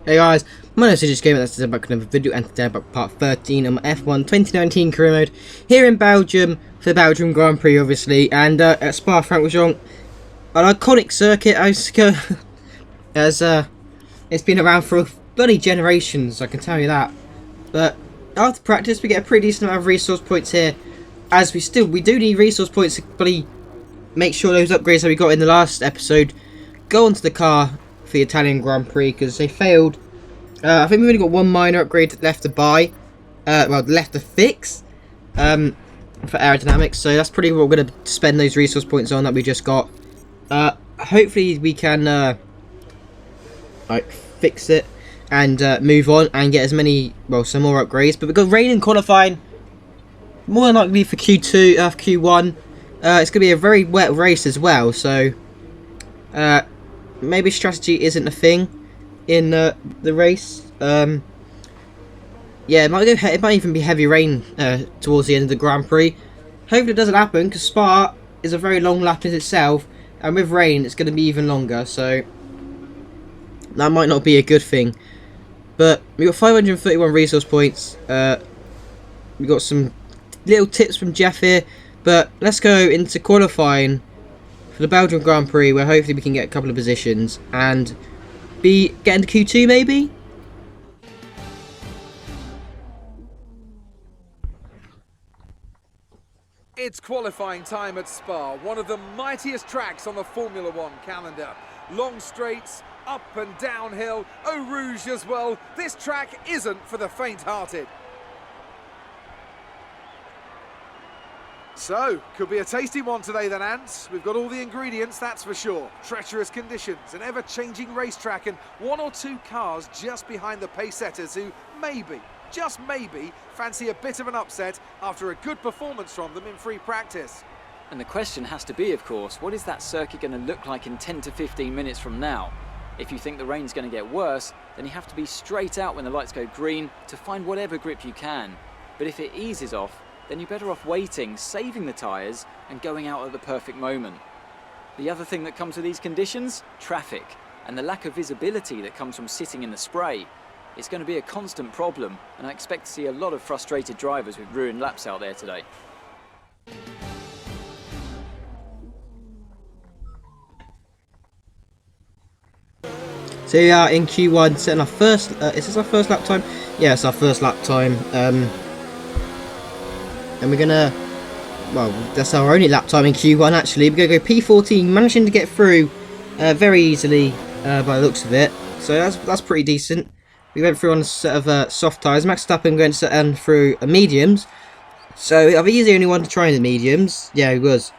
Hey guys, my name is just Gamer, that's back with another video, and today about part 13 of my F1 2019 career mode here in Belgium for the Belgium Grand Prix, obviously, and at Spa-Francorchamps, an iconic circuit as it's been around for bloody generations, I can tell you that. But after practice, we get a pretty decent amount of resource points here, as we do need resource points to bloody make sure those upgrades that we got in the last episode go onto the car for the Italian Grand Prix, because they failed. I think we've only got one minor upgrade left to buy, left to fix for aerodynamics, so that's pretty what we're going to spend those resource points on that we just got. Hopefully we can fix it and move on and get as many, some more upgrades. But we've got rain in qualifying, more than likely for Q2, Q1. It's going to be a very wet race as well, so maybe strategy isn't a thing in the race. Yeah, it might even be heavy rain towards the end of the Grand Prix. Hopefully it doesn't happen, because Spa is a very long lap in itself, and with rain it's going to be even longer, so that might not be a good thing. But we got 531 resource points. We got some little tips from Jeff here, but let's go into qualifying for the Belgian Grand Prix, where hopefully we can get a couple of positions and be getting to Q2 maybe. It's qualifying time at Spa, one of the mightiest tracks on the Formula One calendar. Long straights, up and downhill, Eau Rouge as well. This track isn't for the faint-hearted. So, could be a tasty one today then, Ants. We've got all the ingredients, that's for sure. Treacherous conditions, an ever-changing racetrack, and one or two cars just behind the pace-setters who maybe, just maybe, fancy a bit of an upset after a good performance from them in free practice. And the question has to be, of course, what is that circuit going to look like in 10 to 15 minutes from now? If you think the rain's going to get worse, then you have to be straight out when the lights go green to find whatever grip you can. But if it eases off, then you're better off waiting, saving the tyres, and going out at the perfect moment. The other thing that comes with these conditions? Traffic, and the lack of visibility that comes from sitting in the spray. It's going to be a constant problem, and I expect to see a lot of frustrated drivers with ruined laps out there today. So we are in Q1, setting our first, is this our first lap time? Yeah, it's our first lap time. And we're gonna, that's our only lap time in Q1 actually. We're gonna go P14, managing to get through very easily by the looks of it. So that's pretty decent. We went through on a set of soft tyres. Max Verstappen going to through mediums. So I think he's the only one to try in the mediums. Yeah, he was.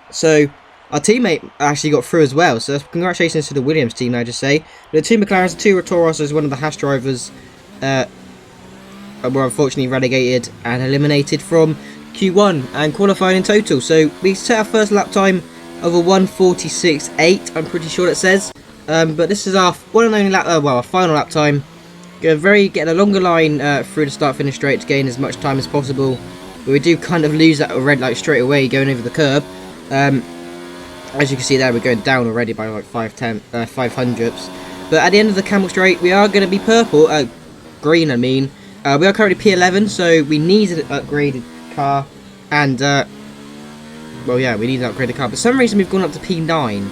So our teammate actually got through as well. So congratulations to the Williams team, I just say. The two McLarens, two Toros as one of the Haas drivers were unfortunately relegated and eliminated from Q1 and qualifying in total. So we set our first lap time of a 1:46.8, I'm pretty sure it says. But this is our one and only lap, our final lap time. Getting a longer line through the start-finish straight to gain as much time as possible. But we do kind of lose that red light straight away going over the curb. As you can see there, we're going down already by like 5 hundredths. But at the end of the Camel Straight, we are going to be green I mean. We are currently P11, so we need an upgraded car. And, we need an upgraded car. But for some reason, we've gone up to P9.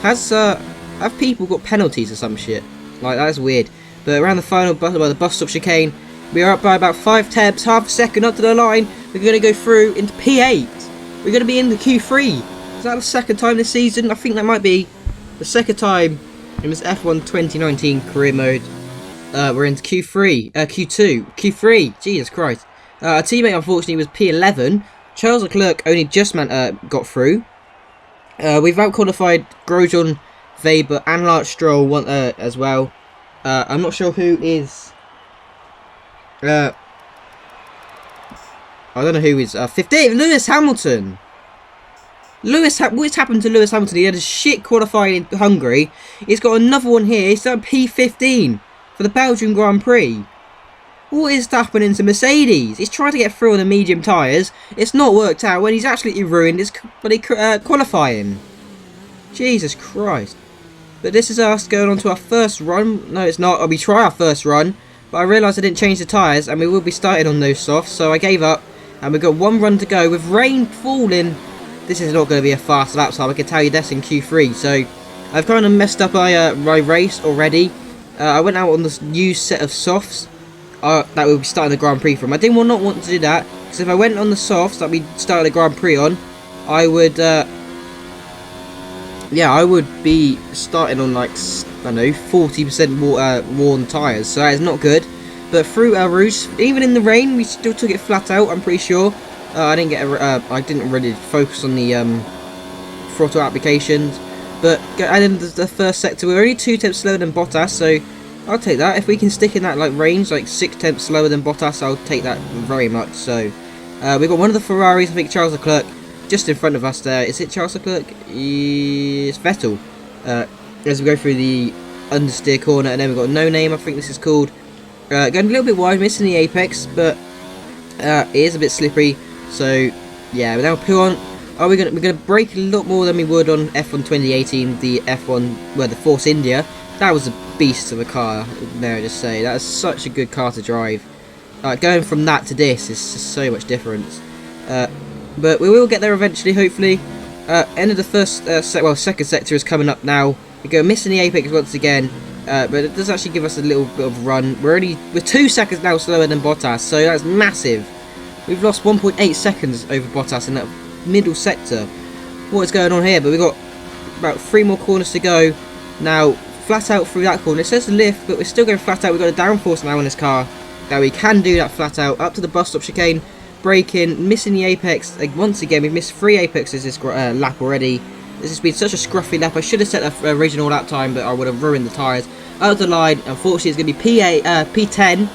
Have people got penalties or some shit? Like, that's weird. But around the final the bus stop chicane, we are up by about 5 tenths, half a second up to the line. We're going to go through into P8. We're going to be in the Q3. Is that the second time this season? I think that might be the second time in this F1 2019 career mode. We're into Q3, Q2, Q3. Jesus Christ. Our teammate unfortunately was P11. Charles Leclerc only just got through. We've out-qualified Grosjean, Weber and Lance Stroll as well. I'm not sure who is... I don't know who is 15. Lewis Hamilton. What's happened to Lewis Hamilton? He had a shit qualifying in Hungary. He's got another one here. He's done P15 for the Belgian Grand Prix. What is happening to Mercedes? He's trying to get through on the medium tyres. It's not worked out when he's absolutely ruined his qualifying. Jesus Christ. But this is us going on to our first run. No, it's not. We try our first run, but I realised I didn't change the tyres, and we will be starting on those softs, so I gave up. And we've got one run to go with rain falling. This is not going to be a fast lap time, I can tell you this in Q3. So I've kind of messed up my race already. I went out on this new set of softs that we'll be starting the Grand Prix from. I did not want to do that, because if I went on the softs that we started the Grand Prix on, I would I would be starting on like, I don't know, 40% worn tyres, so that is not good. But through our routes, even in the rain, we still took it flat out. I'm pretty sure. I didn't really focus on the throttle applications. But in the first sector, we're only 2 tenths slower than Bottas, so I'll take that. If we can stick in that like range, like 6 tenths slower than Bottas, I'll take that very much. So we've got one of the Ferraris, I think Charles Leclerc, just in front of us there. Is it Charles Leclerc? It's Vettel. As we go through the understeer corner, and then we've got No Name, I think this is called. Going a little bit wide, missing the apex, but it is a bit slippery. So yeah, but now Puon, we're gonna brake a lot more than we would on F1 2018, the F1, well, the Force India. That was a beast of a car, may I just say. That is such a good car to drive. Going from that to this is just so much difference. But we will get there eventually, hopefully. End of the first, second sector is coming up now. We go missing the apex once again. But it does actually give us a little bit of run. We're 2 seconds now slower than Bottas, so that's massive. We've lost 1.8 seconds over Bottas in that middle sector. What is going on here? But we've got about 3 more corners to go. Now, flat out through that corner. It says lift, but we're still going flat out. We've got a downforce now on this car. Now we can do that flat out. Up to the bus stop chicane. Braking, missing the apex. Once again, we've missed 3 apexes this lap already. This has been such a scruffy lap. I should have set the original lap time, but I would have ruined the tyres. Out of the line, unfortunately, it's going to be P10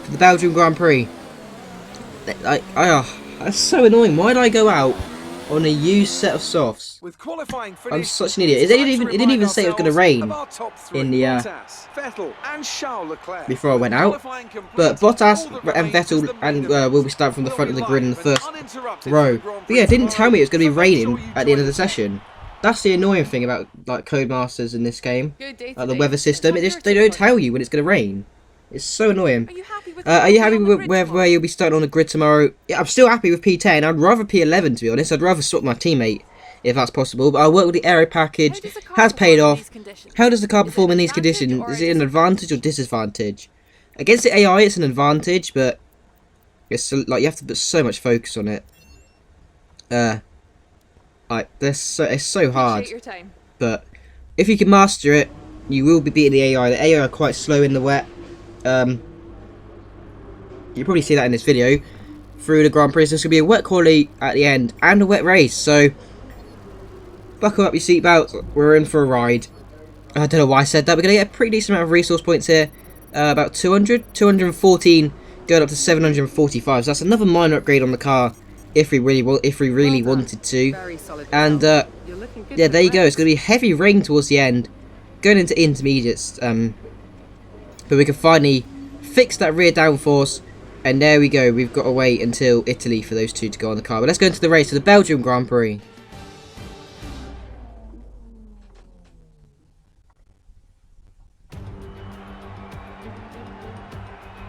for the Belgium Grand Prix. That's so annoying. Why did I go out on a used set of softs? With qualifying finish, I'm such an idiot. It didn't even say it was going to rain in the Vettel and Charles Leclerc. before I went out. But Bottas and Vettel and will be starting from the front of the grid in the first row. But yeah, it didn't tell me it was going to be raining at the end of the session. That's the annoying thing about like Codemasters in this game, the weather system. They don't tell you when it's going to rain. It's so annoying. Are you happy with where you'll be starting on the grid tomorrow? Yeah, I'm still happy with P10. I'd rather P11 to be honest. I'd rather swap my teammate if that's possible. But I'll work with the aero package. Has paid off. How does the car perform in these conditions? Is it an advantage or disadvantage? Against the AI, it's an advantage, but it's like you have to put so much focus on it. It's so hard. But if you can master it, you will be beating the AI. The AI are quite slow in the wet. You'll probably see that in this video through the Grand Prix. There's going to be a wet quali at the end and a wet race, so buckle up your seatbelts. We're in for a ride. I don't know why I said that. We're going to get a pretty decent amount of resource points here, about 214 going up to 745, so that's another minor upgrade on the car if we really wanted to. And yeah, there you go. It's going to be heavy rain towards the end, going into intermediates, but we can finally fix that rear downforce. And there we go, we've got to wait until Italy for those 2 to go on the car. But let's go into the race for the Belgium Grand Prix.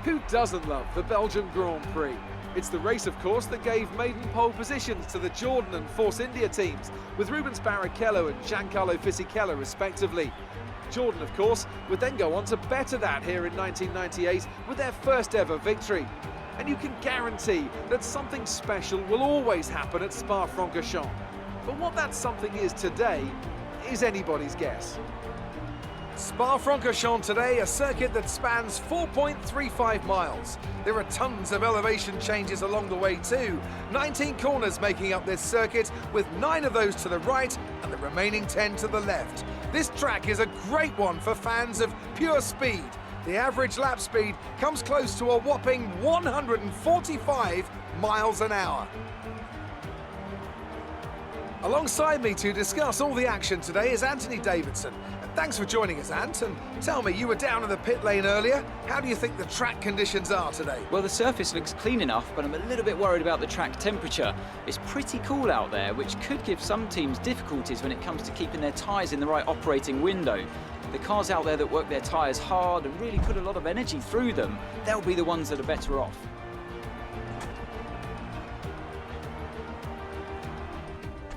Who doesn't love the Belgium Grand Prix? It's the race, of course, that gave maiden pole positions to the Jordan and Force India teams, with Rubens Barrichello and Giancarlo Fisichella respectively. Jordan, of course, would then go on to better that here in 1998 with their first ever victory. And you can guarantee that something special will always happen at Spa-Francorchamps. But what that something is today is anybody's guess. Spa-Francorchamps today, a circuit that spans 4.35 miles. There are tons of elevation changes along the way too. 19 corners making up this circuit, with 9 of those to the right and the remaining 10 to the left. This track is a great one for fans of pure speed. The average lap speed comes close to a whopping 145 miles an hour. Alongside me to discuss all the action today is Anthony Davidson. Thanks for joining us, Ant, and tell me, you were down in the pit lane earlier. How do you think the track conditions are today? Well, the surface looks clean enough, but I'm a little bit worried about the track temperature. It's pretty cool out there, which could give some teams difficulties when it comes to keeping their tyres in the right operating window. The cars out there that work their tyres hard and really put a lot of energy through them, they'll be the ones that are better off.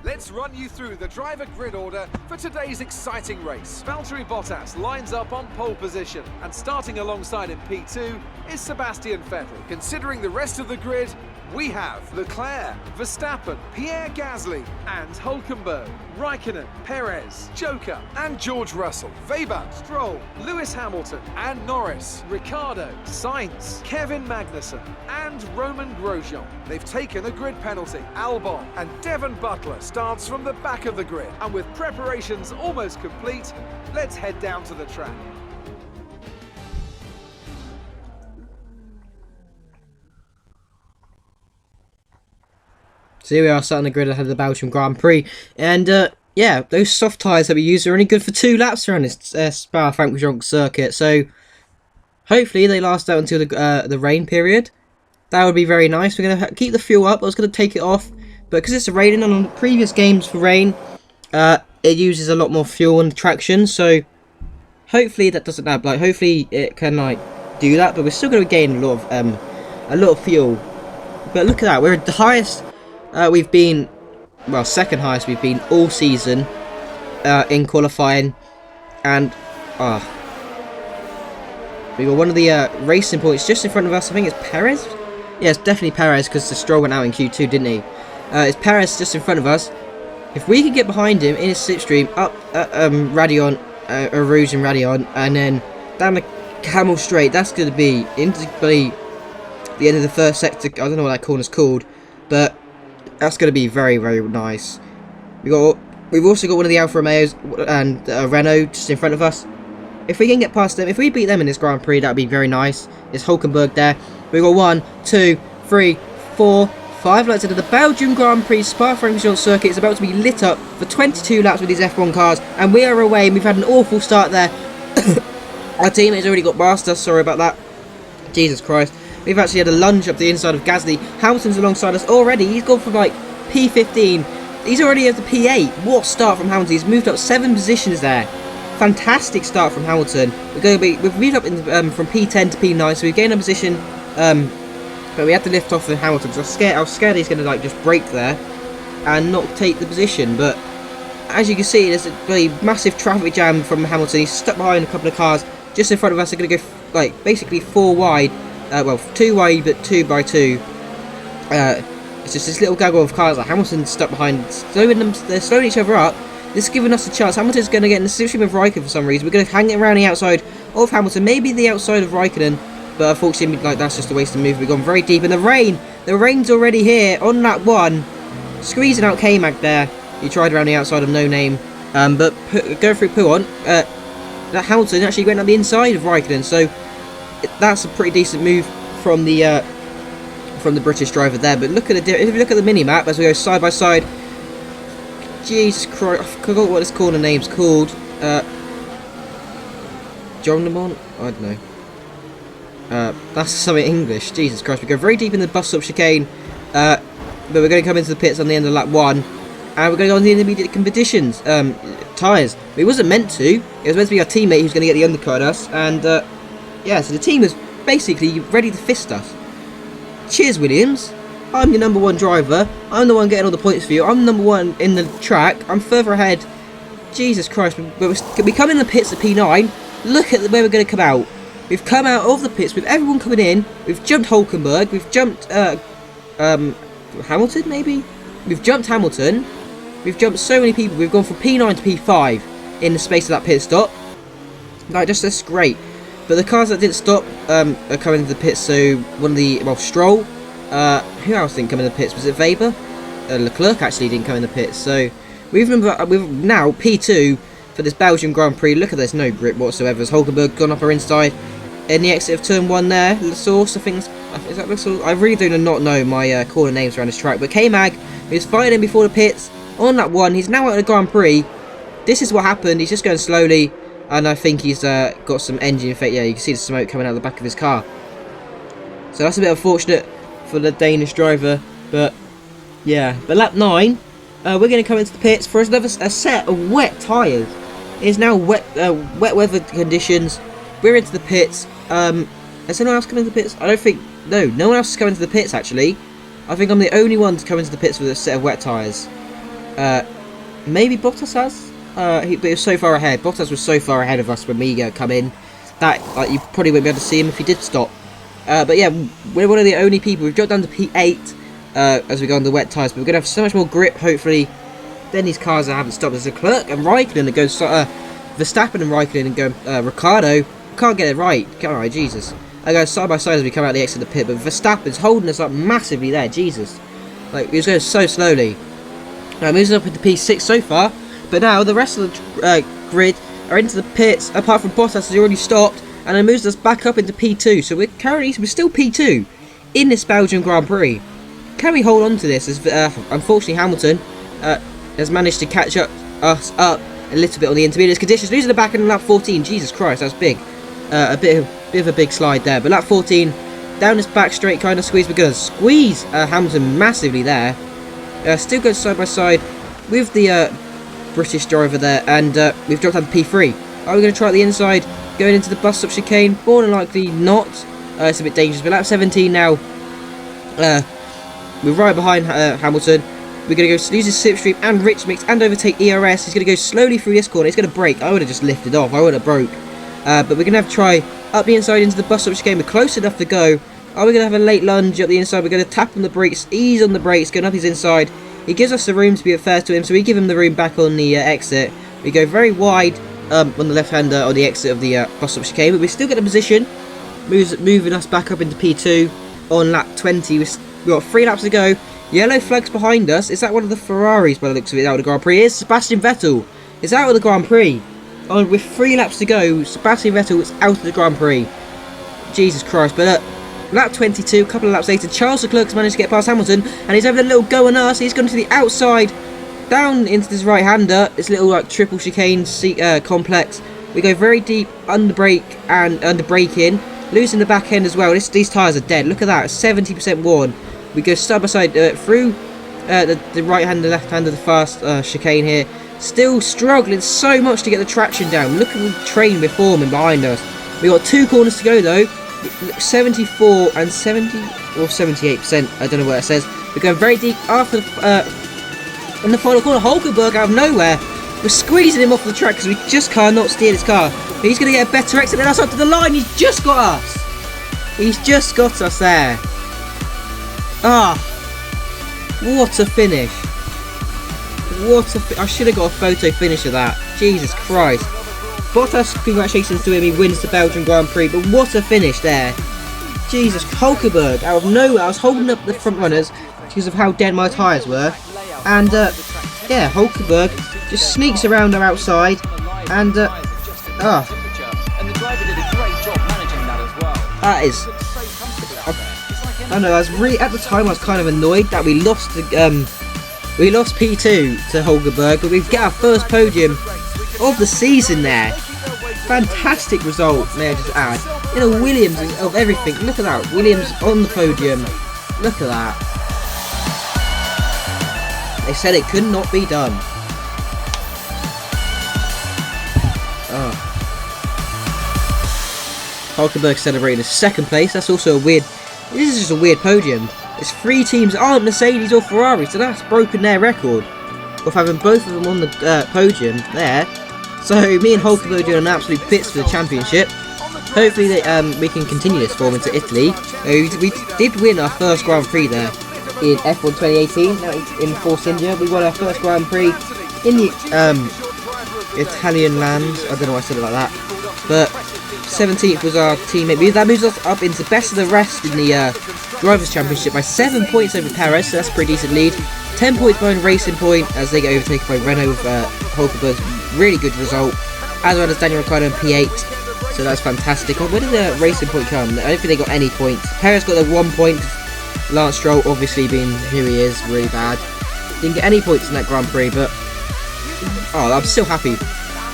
Let's run you through the driver grid order for today's exciting race. Valtteri Bottas lines up on pole position, and starting alongside in P2 is Sebastian Vettel. Considering the rest of the grid, we have Leclerc, Verstappen, Pierre Gasly and Hülkenberg, Raikkonen, Perez, Joker and George Russell, Weber, Stroll, Lewis Hamilton and Norris, Ricciardo, Sainz, Kevin Magnussen and Roman Grosjean. They've taken a grid penalty. Albon and Devon Butler starts from the back of the grid, and with preparations almost complete, let's head down to the track. So here we are, starting the grid ahead of the Belgium Grand Prix, and yeah, those soft tyres that we use are only good for 2 laps around this Spa-Francorchamps circuit. So hopefully they last out until the rain period. That would be very nice. We're going to keep the fuel up. I was going to take it off, but because it's raining on the previous games for rain, it uses a lot more fuel and traction. So hopefully that doesn't happen. Like, hopefully it can do that, but we're still going to gain a lot of fuel. But look at that, we're at the highest. We've been, well, second highest we've been all season in qualifying, and we got one of the racing points just in front of us. I think it's Perez. Yeah, it's definitely Perez because the Stroll went out in Q2, didn't he? It's Perez just in front of us. If we could get behind him in his slipstream up Radion, Rouge and Radion, and then down the Camel Straight, that's going to be instantly the end of the first sector. I don't know what that corner's called, but that's going to be very, very nice. We've also got one of the Alfa Romeos and Renault just in front of us. If we can get past them, if we beat them in this Grand Prix, that'd be very nice. There's Hülkenberg there. We've got 1, 2, 3, 4, 5 laps into the Belgium Grand Prix. Spa-Francorchamps circuit is about to be lit up for 22 laps with these F1 cars, and we are away. And we've had an awful start there. Our teammate's already got past us. Sorry about that. Jesus Christ. We've actually had a lunge up the inside of Gasly. Hamilton's alongside us already. He's gone from like P15. He's already at the P8. What start from Hamilton. He's moved up 7 positions there. Fantastic start from Hamilton. We've moved up from P10 to P9, so we've gained a position. But we had to lift off with Hamilton. So I was scared he's going to just brake there and not take the position. But as you can see, there's a massive traffic jam from Hamilton. He's stuck behind a couple of cars just in front of us. They're going to go basically 4 wide. Well, 2 wide, but 2 by 2. It's just this little gaggle of cars that Hamilton's stuck behind. They're slowing each other up. This is giving us a chance. Hamilton's going to get in the slipstream of Raikkonen for some reason. We're going to hang it around the outside of Hamilton, maybe the outside of Raikkonen, but unfortunately, that's just a waste of move. We've gone very deep in the rain. The rain's already here on lap 1, squeezing out K-Mag there. He tried around the outside of No Name, but go through Pouon. That Hamilton actually went on the inside of Raikkonen, so that's a pretty decent move from the British driver there. But look at if you look at the mini map as we go side by side. Jesus Christ, I forgot what this corner name's called. John Lemont? I don't know. That's something English. Jesus Christ, we go very deep in the bus stop chicane. But we're going to come into the pits on the end of lap 1. And we're going to go on the intermediate competitions. Tyres. It wasn't meant to. It was meant to be our teammate who's going to get the undercut us. And yeah, so the team was basically ready to fist us. Cheers, Williams. I'm your number 1 driver. I'm the one getting all the points for you. I'm number 1 in the track. I'm further ahead. Jesus Christ. We come in the pits at P9. Look at where we're going to come out. We've come out of the pits with everyone coming in. We've jumped Hülkenberg. We've jumped Hamilton, maybe? We've jumped Hamilton. We've jumped so many people. We've gone from P9 to P5 in the space of that pit stop. Like, that's great. But the cars that didn't stop are coming into the pits. So one of the Stroll. Who else didn't come in the pits? Was it Weber? Leclerc actually didn't come in the pits. So we've now P2 for this Belgian Grand Prix. Look at this, no grip whatsoever. Has Hülkenberg gone up our inside in the exit of turn 1 there? La Source, I think. Is that La Source? I really do not know my corner names around this track. But K-Mag, who's fighting in before the pits on that 1. He's now at the Grand Prix. This is what happened. He's just going slowly. and I think he's got some engine failure. Yeah, you can see the smoke coming out of the back of his car. So that's a bit unfortunate for the Danish driver, but yeah. But lap 9, we're going to come into the pits for another set of wet tyres. It's now wet weather conditions. We're into the pits. Has anyone else come into the pits? I don't think. No one else is coming into the pits actually. I think I'm the only one to come into the pits with a set of wet tyres. Maybe Bottas has. But he was so far ahead. Bottas was so far ahead of us when we come in that you probably wouldn't be able to see him if he did stop. But yeah, we're one of the only people. We've dropped down to P8 as we go on the wet tyres. But we're going to have so much more grip, hopefully, than these cars that haven't stopped. There's Leclerc and Raikkonen that goes Verstappen and Raikkonen and go Ricciardo. Can't get it right. Alright, Jesus. I go side by side as we come out the exit of the pit. But Verstappen's holding us up massively there. Jesus. Like, he was going so slowly. Moves up into P6 so far. But now the rest of the grid are into the pits, apart from Bottas has already stopped, and it moves us back up into P2. So we're still P2 in this Belgian Grand Prix. Can we hold on to this? As unfortunately Hamilton has managed to catch us up a little bit on the intermediate conditions, losing the back in lap 14. Jesus Christ, that's big. A bit of a big slide there. But lap 14, down this back straight kind of squeeze. We're going to squeeze Hamilton massively there. Still goes side by side with the British driver there, and we've dropped down to P3. Are we going to try at the inside, going into the bus stop chicane? More than likely not. It's a bit dangerous, but lap 17 now. We're right behind Hamilton. We're going to go lose his slipstream and rich mix and overtake ERS. He's going to go slowly through this corner. He's going to brake. I would have just lifted off. I would have broke. But we're going to have to try up the inside into the bus stop chicane. We're close enough to go. Are we going to have a late lunge up the inside? We're going to tap on the brakes, ease on the brakes, going up his inside. He gives us the room to be fair to him, so we give him the room back on the exit. We go very wide on the left-hander on the exit of the bus stop chicane, but we still get a position, moving us back up into P2 on lap 20. We've got 3 laps to go. Yellow flags behind us. Is that one of the Ferraris by the looks of it out of the Grand Prix? It is Sebastian Vettel. Is out of the Grand Prix. With 3 laps to go, Sebastian Vettel is out of the Grand Prix. Jesus Christ, but lap 22, a couple of laps later, Charles Leclerc has managed to get past Hamilton, and he's having a little go on us. He's gone to the outside, down into this right-hander, this little like triple chicane complex. We go very deep under brake and under braking, losing the back end as well. These tyres are dead. Look at that, 70% worn. We go side by side through the right-hander, left-hander, the fast chicane here. Still struggling so much to get the traction down. Look at the train we're forming behind us. We got 2 corners to go though. 74 and 70 or 78%. I don't know what it says. We're going very deep after in the final corner. Hulkenberg out of nowhere. We're squeezing him off the track because we just cannot steer this car. But he's going to get a better exit than us up to the line. He's just got us. He's just got us there. Ah, what a finish! I should have got a photo finish of that. Jesus Christ. Bottas, congratulations to him, he wins the Belgian Grand Prix, but what a finish there. Jesus, Hulkenberg, out of nowhere, I was holding up the front runners because of how dead my tyres were, and yeah, Hulkenberg just sneaks around our outside, and that is, I don't know, I was really, at the time I was kind of annoyed that we lost P2 to Hulkenberg, but we get our first podium of the season there. Fantastic result, may I just add. You know, Williams is of everything. Look at that. Williams on the podium. Look at that. They said it could not be done. Oh. Hulkenberg celebrating his 2nd place. That's also a weird. This is just a weird podium. It's 3 teams aren't Mercedes or Ferrari, so that's broken their record of having both of them on the podium there. So me and Hulkenberg doing an absolute bits for the championship. Hopefully we can continue this form into Italy. We did win our first Grand Prix there in F1 2018. Now in Force India, we won our first Grand Prix in the Italian lands. I don't know why I said it like that. But 17th was our teammate. That moves us up into best of the rest in the Drivers' Championship by 7 points over Perez, so that's a pretty decent lead. 10 points behind Racing Point as they get overtaken by Renault with Hulkenberg's really good result, as well as Daniel Ricciardo in P8, so that's fantastic. Where did the Racing Point come? I don't think they got any points. Perez got their 1 point. Lance Stroll, obviously being who he is, really bad. Didn't get any points in that Grand Prix, but oh, I'm still happy.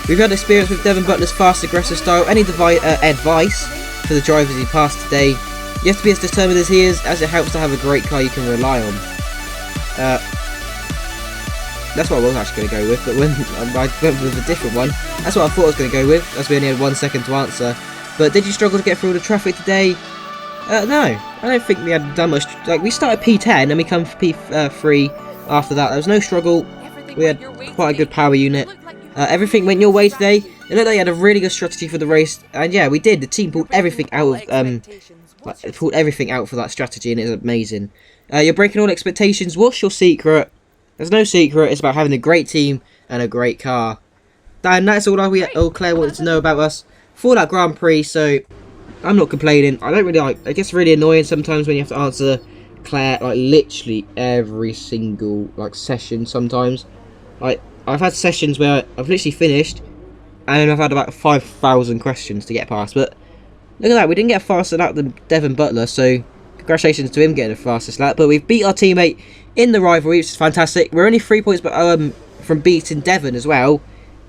We've had experience with Devon Butler's fast, aggressive style. Any advice for the drivers he passed today? You have to be as determined as he is, as it helps to have a great car you can rely on. That's what I was actually going to go with, but when I went with a different one, that's what I thought I was going to go with, as we only had 1 second to answer. But did you struggle to get through all the traffic today? No, I don't think we had done much. Like, we started P10 and we come for P3 after that. There was no struggle. We had quite a good power unit. Everything went your way today. It looked like you had a really good strategy for the race, and yeah, we did. The team pulled everything out of pulled everything out for that strategy, and it was amazing. You're breaking all expectations. What's your secret? There's no secret. It's about having a great team and a great car. And that's all Claire wanted to know about us for that Grand Prix. So I'm not complaining. I don't really like. It gets really annoying sometimes when you have to answer Claire like literally every single session. Sometimes, like, I've had sessions where I've literally finished, and I've had about 5,000 questions to get past. But look at that, we didn't get a faster lap than Devon Butler, so congratulations to him getting the fastest lap. But we've beat our teammate in the rivalry, which is fantastic. We're only 3 points from beating Devon as well,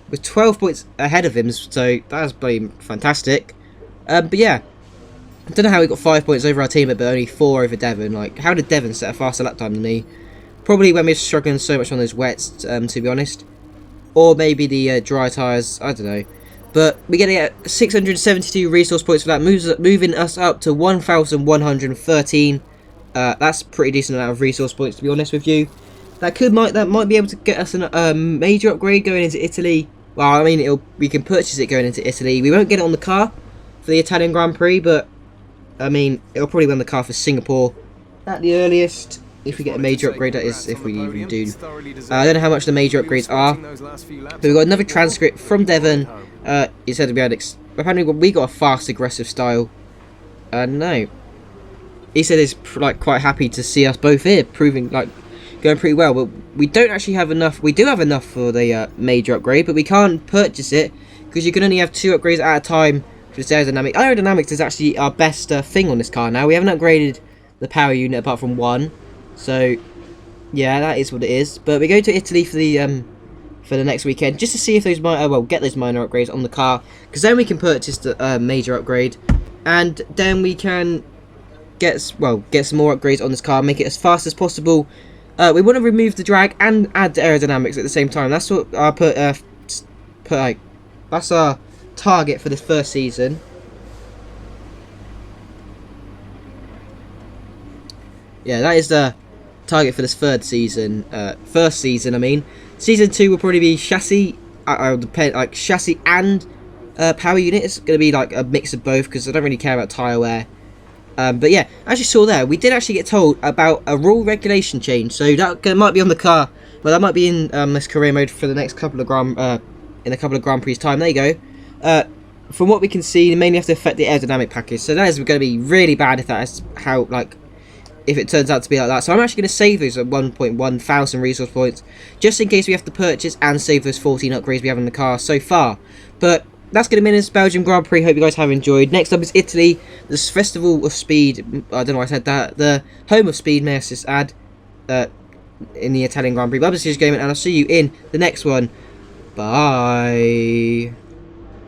with 12 points ahead of him, so that's bloody fantastic. But yeah, I don't know how we got 5 points over our teammate, but only 4 over Devon. Like, how did Devon set a faster lap time than me? Probably when we were struggling so much on those wets, to be honest. Or maybe the dry tyres, I don't know. But we get 672 resource points for that, moving us up to 1,113. That's pretty decent amount of resource points, to be honest with you. That might be able to get us a major upgrade going into Italy. Well, I mean, we can purchase it going into Italy. We won't get it on the car for the Italian Grand Prix, but I mean, it'll probably be on the car for Singapore at the earliest. If we get a major upgrade, that is, if we even do. I don't know how much the major upgrades are, but we got another transcript from Devon. He said we had apparently we got a fast, aggressive style. No, he said he's quite happy to see us both here, proving going pretty well. But we don't actually have enough. We do have enough for the major upgrade, but we can't purchase it because you can only have 2 upgrades at a time for this aerodynamic. Aerodynamics is actually our best thing on this car now. We haven't upgraded the power unit apart from 1. So, yeah, that is what it is. But we go to Italy for the next weekend just to see if those get those minor upgrades on the car, because then we can purchase the major upgrade, and then we can get some more upgrades on this car, make it as fast as possible. We want to remove the drag and add the aerodynamics at the same time. That's what I that's our target for this first season. Yeah, that is the target for this first season. I mean, season 2 will probably be chassis. Chassis and power unit. It's going to be like a mix of both because I don't really care about tyre wear. But yeah, as you saw there, we did actually get told about a rule regulation change. So that might be on the car. Well, that might be in this career mode for the next couple of Grand Prix time. There you go. From what we can see, they mainly have to affect the aerodynamic package. So that is going to be really bad if that is how if it turns out to be like that. So I'm actually going to save those at 1.1 thousand resource points, just in case we have to purchase and save those 14 upgrades we have in the car so far. But that's going to be this Belgium Grand Prix. Hope you guys have enjoyed. Next up is Italy, this Festival of Speed. I don't know why I said that. The home of speed, may I just add, in the Italian Grand Prix. But I'm just gaming, and I'll see you in the next one. Bye.